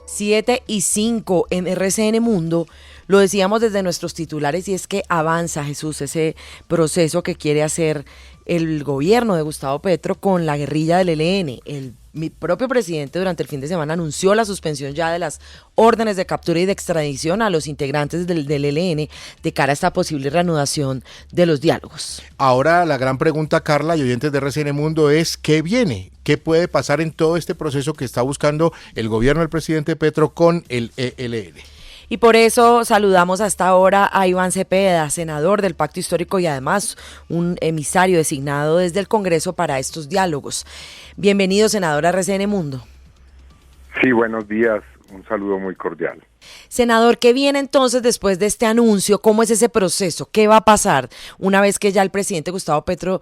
7:05 en RCN Mundo. Lo decíamos desde nuestros titulares y es que avanza, Jesús, ese proceso que quiere hacer el gobierno de Gustavo Petro con la guerrilla del ELN. Mi propio presidente durante el fin de semana anunció la suspensión ya de las órdenes de captura y de extradición a los integrantes del ELN de cara a esta posible reanudación de los diálogos. Ahora la gran pregunta, Carla y oyentes de RCN Mundo, es ¿qué viene? ¿Qué puede pasar en todo este proceso que está buscando el gobierno del presidente Petro con el ELN? Y por eso saludamos hasta ahora a Iván Cepeda, senador del Pacto Histórico y además un emisario designado desde el Congreso para estos diálogos. Bienvenido, senador, a RCN Mundo. Sí, buenos días. Un saludo muy cordial. Senador, ¿qué viene entonces después de este anuncio? ¿Cómo es ese proceso? ¿Qué va a pasar una vez que ya el presidente Gustavo Petro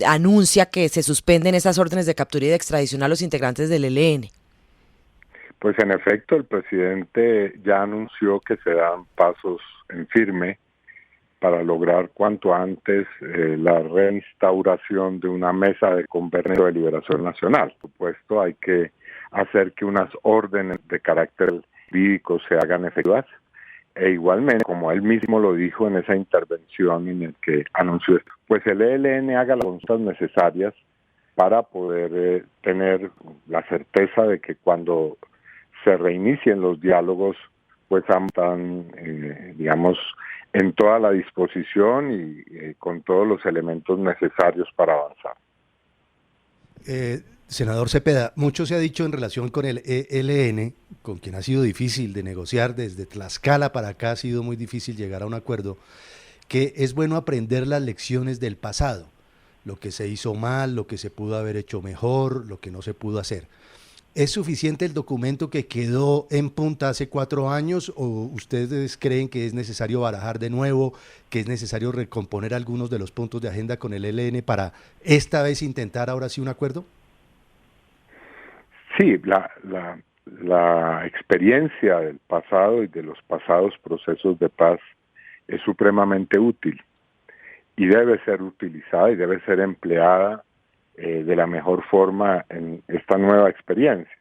anuncia que se suspenden esas órdenes de captura y de extradición a los integrantes del ELN? Pues en efecto, el presidente ya anunció que se dan pasos en firme para lograr cuanto antes la reinstauración de una mesa de convenio de liberación nacional. Por supuesto, hay que hacer que unas órdenes de carácter jurídico se hagan efectivas e igualmente, como él mismo lo dijo en esa intervención en el que anunció esto, pues el ELN haga las consultas necesarias para poder tener la certeza de que cuando se reinicien los diálogos, pues están, digamos, en toda la disposición y con todos los elementos necesarios para avanzar. Senador Cepeda, mucho se ha dicho en relación con el ELN, con quien ha sido difícil de negociar, desde Tlaxcala para acá ha sido muy difícil llegar a un acuerdo, que es bueno aprender las lecciones del pasado, lo que se hizo mal, lo que se pudo haber hecho mejor, lo que no se pudo hacer. ¿Es suficiente el documento que quedó en punta hace 4 años o ustedes creen que es necesario barajar de nuevo, que es necesario recomponer algunos de los puntos de agenda con el ELN para esta vez intentar ahora sí un acuerdo? Sí, la experiencia del pasado y de los pasados procesos de paz es supremamente útil y debe ser utilizada y debe ser empleada de la mejor forma en esta nueva experiencia.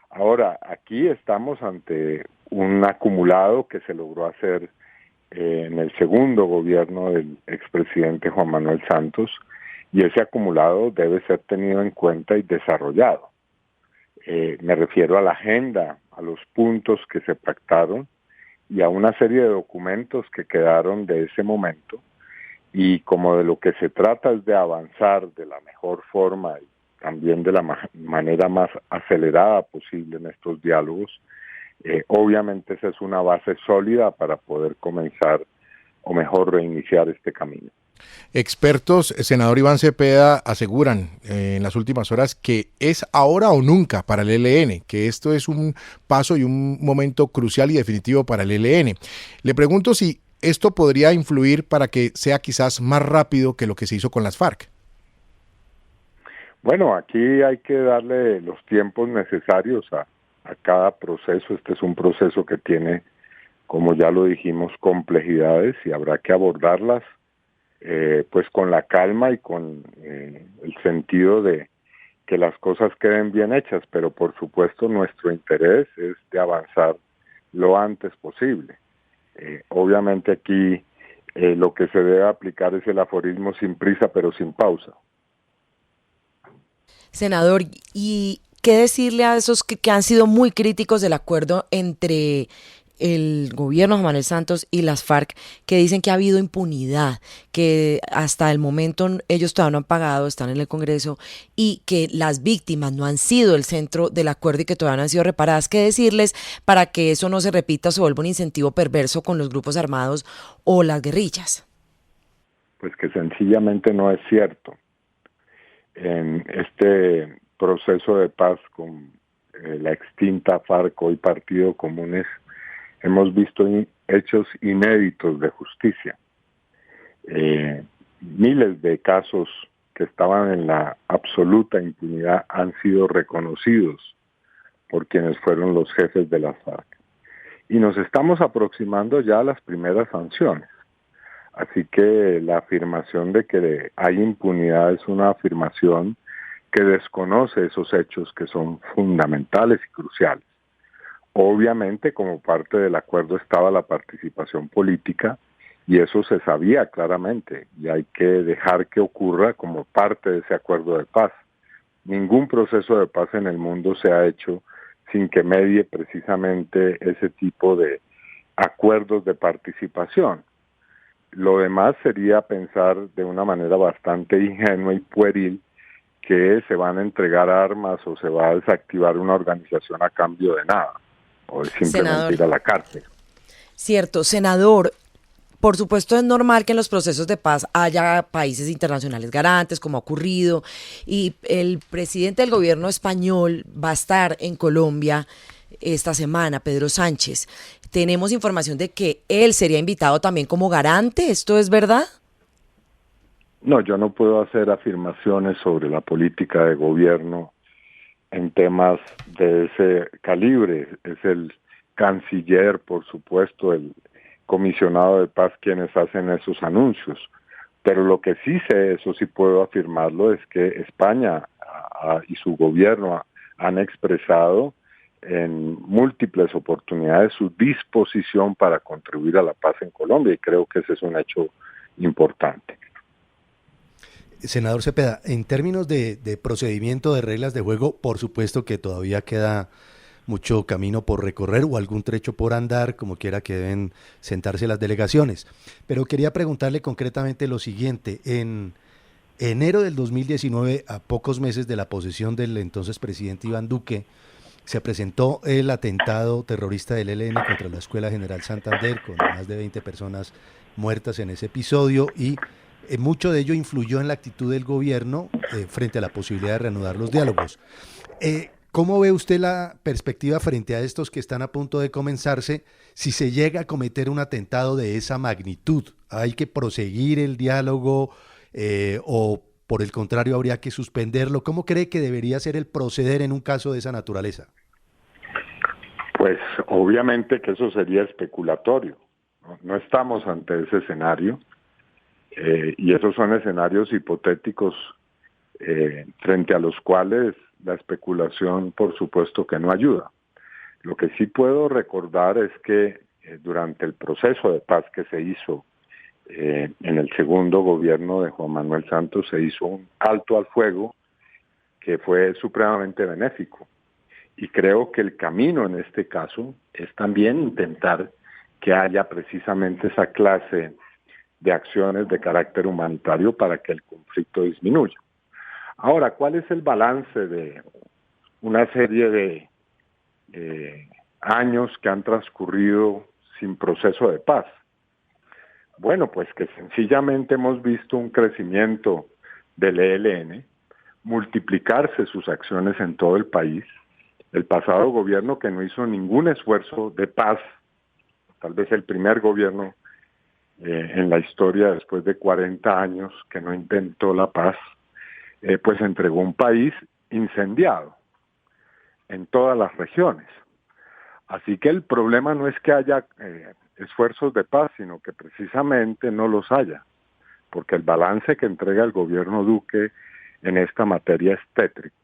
Ahora, aquí estamos ante un acumulado que se logró hacer en el segundo gobierno del expresidente Juan Manuel Santos, y ese acumulado debe ser tenido en cuenta y desarrollado. Me refiero a la agenda, a los puntos que se pactaron y a una serie de documentos que quedaron de ese momento. Y como de lo que se trata es de avanzar de la mejor forma y también de la manera más acelerada posible en estos diálogos, obviamente esa es una base sólida para poder comenzar o mejor reiniciar este camino. Expertos, senador Iván Cepeda, aseguran en las últimas horas que es ahora o nunca para el ELN, que esto es un paso y un momento crucial y definitivo para el ELN. Le pregunto si esto podría influir para que sea quizás más rápido que lo que se hizo con las FARC. Bueno, aquí hay que darle los tiempos necesarios a cada proceso. Este es un proceso que tiene, como ya lo dijimos, complejidades y habrá que abordarlas pues con la calma y con el sentido de que las cosas queden bien hechas, pero por supuesto nuestro interés es de avanzar lo antes posible. Obviamente aquí lo que se debe aplicar es el aforismo sin prisa pero sin pausa. Senador, ¿y qué decirle a esos que han sido muy críticos del acuerdo entre el gobierno de Juan Manuel Santos y las FARC, que dicen que ha habido impunidad, que hasta el momento ellos todavía no han pagado, están en el Congreso, y que las víctimas no han sido el centro del acuerdo y que todavía no han sido reparadas? ¿Qué decirles para que eso no se repita o se vuelva un incentivo perverso con los grupos armados o las guerrillas? Pues que sencillamente no es cierto. En este proceso de paz con la extinta FARC, hoy Partido Comunes, hemos visto hechos inéditos de justicia. Miles de casos que estaban en la absoluta impunidad han sido reconocidos por quienes fueron los jefes de las FARC. Y nos estamos aproximando ya a las primeras sanciones. Así que la afirmación de que hay impunidad es una afirmación que desconoce esos hechos que son fundamentales y cruciales. Obviamente, como parte del acuerdo estaba la participación política, y eso se sabía claramente, y hay que dejar que ocurra como parte de ese acuerdo de paz. Ningún proceso de paz en el mundo se ha hecho sin que medie precisamente ese tipo de acuerdos de participación. Lo demás sería pensar de una manera bastante ingenua y pueril que se van a entregar armas o se va a desactivar una organización a cambio de nada, o de simplemente Senador, ir a la cárcel. cierto, senador. Por supuesto es normal que en los procesos de paz haya países internacionales garantes, como ha ocurrido, y el presidente del gobierno español va a estar en Colombia esta semana, Pedro Sánchez. Tenemos información de que él sería invitado también como garante, ¿esto es verdad? No, yo no puedo hacer afirmaciones sobre la política de gobierno en temas de ese calibre. Es el canciller, por supuesto, el comisionado de paz quienes hacen esos anuncios. Pero lo que sí sé, eso sí puedo afirmarlo, es que España y su gobierno han expresado en múltiples oportunidades su disposición para contribuir a la paz en Colombia, y creo que ese es un hecho importante. Senador Cepeda, en términos de procedimiento de reglas de juego, por supuesto que todavía queda mucho camino por recorrer o algún trecho por andar, como quiera que deben sentarse las delegaciones. Pero quería preguntarle concretamente lo siguiente. En enero del 2019, a pocos meses de la posesión del entonces presidente Iván Duque, se presentó el atentado terrorista del ELN contra la Escuela General Santander, con más de 20 personas muertas en ese episodio, y mucho de ello influyó en la actitud del gobierno frente a la posibilidad de reanudar los diálogos. ¿Cómo ve usted la perspectiva frente a estos que están a punto de comenzarse si se llega a cometer un atentado de esa magnitud? ¿Hay que proseguir el diálogo o por el contrario habría que suspenderlo? ¿Cómo cree que debería ser el proceder en un caso de esa naturaleza? Pues obviamente que eso sería especulatorio. No estamos ante ese escenario, y esos son escenarios hipotéticos frente a los cuales la especulación, por supuesto, que no ayuda. Lo que sí puedo recordar es que durante el proceso de paz que se hizo en el segundo gobierno de Juan Manuel Santos, se hizo un alto al fuego que fue supremamente benéfico. Y creo que el camino en este caso es también intentar que haya precisamente esa clase de acciones de carácter humanitario para que el conflicto disminuya. Ahora, ¿cuál es el balance de una serie de años que han transcurrido sin proceso de paz? Bueno, pues que sencillamente hemos visto un crecimiento del ELN, multiplicarse sus acciones en todo el país. El pasado gobierno que no hizo ningún esfuerzo de paz, tal vez el primer gobierno en la historia después de 40 años que no intentó la paz, pues entregó un país incendiado en todas las regiones. Así que el problema no es que haya esfuerzos de paz, sino que precisamente no los haya, porque el balance que entrega el gobierno Duque en esta materia es tétrico.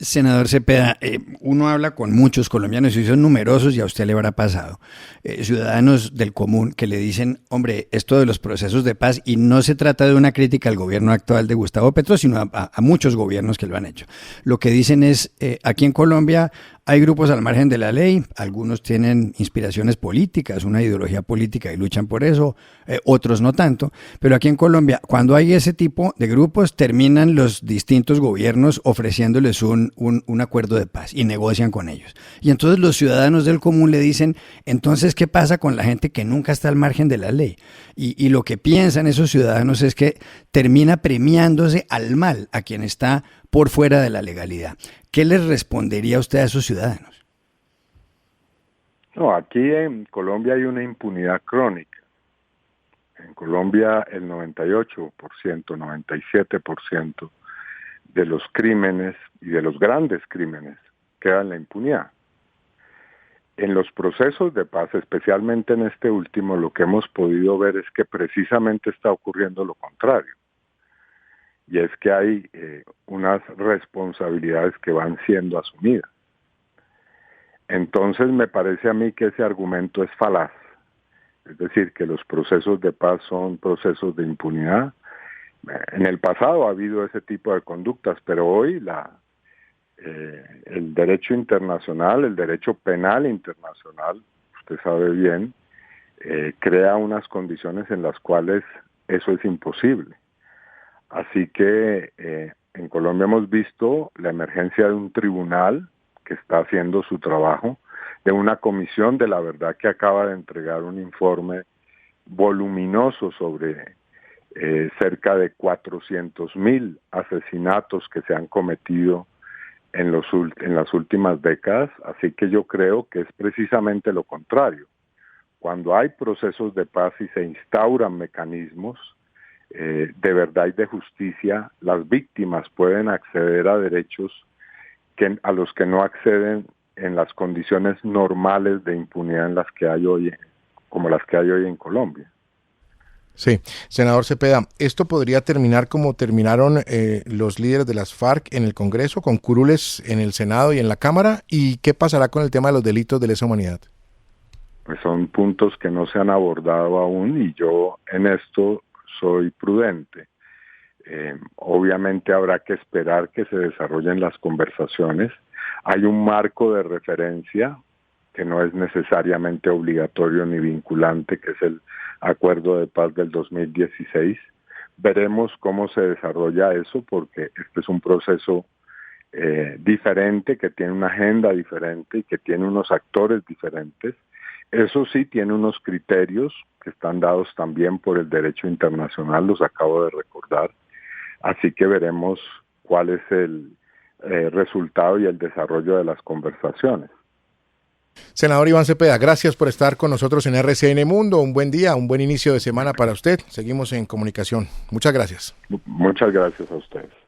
Senador Cepeda, uno habla con muchos colombianos y son numerosos y a usted le habrá pasado, ciudadanos del común que le dicen, hombre, esto de los procesos de paz, y no se trata de una crítica al gobierno actual de Gustavo Petro, sino a muchos gobiernos que lo han hecho. Lo que dicen es, aquí en Colombia hay grupos al margen de la ley, algunos tienen inspiraciones políticas, una ideología política y luchan por eso, otros no tanto, pero aquí en Colombia, cuando hay ese tipo de grupos, terminan los distintos gobiernos ofreciéndoles un acuerdo de paz y negocian con ellos. Y entonces los ciudadanos del común le dicen, entonces, ¿qué pasa con la gente que nunca está al margen de la ley? Y lo que piensan esos ciudadanos es que termina premiándose al mal a quien está por fuera de la legalidad. ¿Qué les respondería usted a esos ciudadanos? No, aquí en Colombia hay una impunidad crónica. En Colombia el 98%, 97% de los crímenes y de los grandes crímenes queda en la impunidad. En los procesos de paz, especialmente en este último, lo que hemos podido ver es que precisamente está ocurriendo lo contrario. Y es que hay unas responsabilidades que van siendo asumidas. Entonces me parece a mí que ese argumento es falaz. Es decir, que los procesos de paz son procesos de impunidad. En el pasado ha habido ese tipo de conductas, pero hoy el derecho internacional, el derecho penal internacional, usted sabe bien, crea unas condiciones en las cuales eso es imposible. Así que en Colombia hemos visto la emergencia de un tribunal que está haciendo su trabajo, de una comisión de la verdad que acaba de entregar un informe voluminoso sobre cerca de 400.000 asesinatos que se han cometido en las últimas décadas, así que yo creo que es precisamente lo contrario. Cuando hay procesos de paz y se instauran mecanismos de verdad y de justicia, las víctimas pueden acceder a derechos a los que no acceden en las condiciones normales de impunidad en las que hay hoy, como las que hay hoy en Colombia. Sí, senador Cepeda, ¿esto podría terminar como terminaron los líderes de las FARC en el Congreso, con curules en el Senado y en la Cámara? ¿Y qué pasará con el tema de los delitos de lesa humanidad? Pues son puntos que no se han abordado aún y yo en esto soy prudente. Obviamente habrá que esperar que se desarrollen las conversaciones. Hay un marco de referencia que no es necesariamente obligatorio ni vinculante, que es el Acuerdo de Paz del 2016. Veremos cómo se desarrolla eso, porque este es un proceso diferente, que tiene una agenda diferente y que tiene unos actores diferentes. Eso sí, tiene unos criterios que están dados también por el derecho internacional, los acabo de recordar. Así que veremos cuál es el resultado y el desarrollo de las conversaciones. Senador Iván Cepeda, gracias por estar con nosotros en RCN Mundo. Un buen día, un buen inicio de semana para usted. Seguimos en comunicación. Muchas gracias. Muchas gracias a ustedes.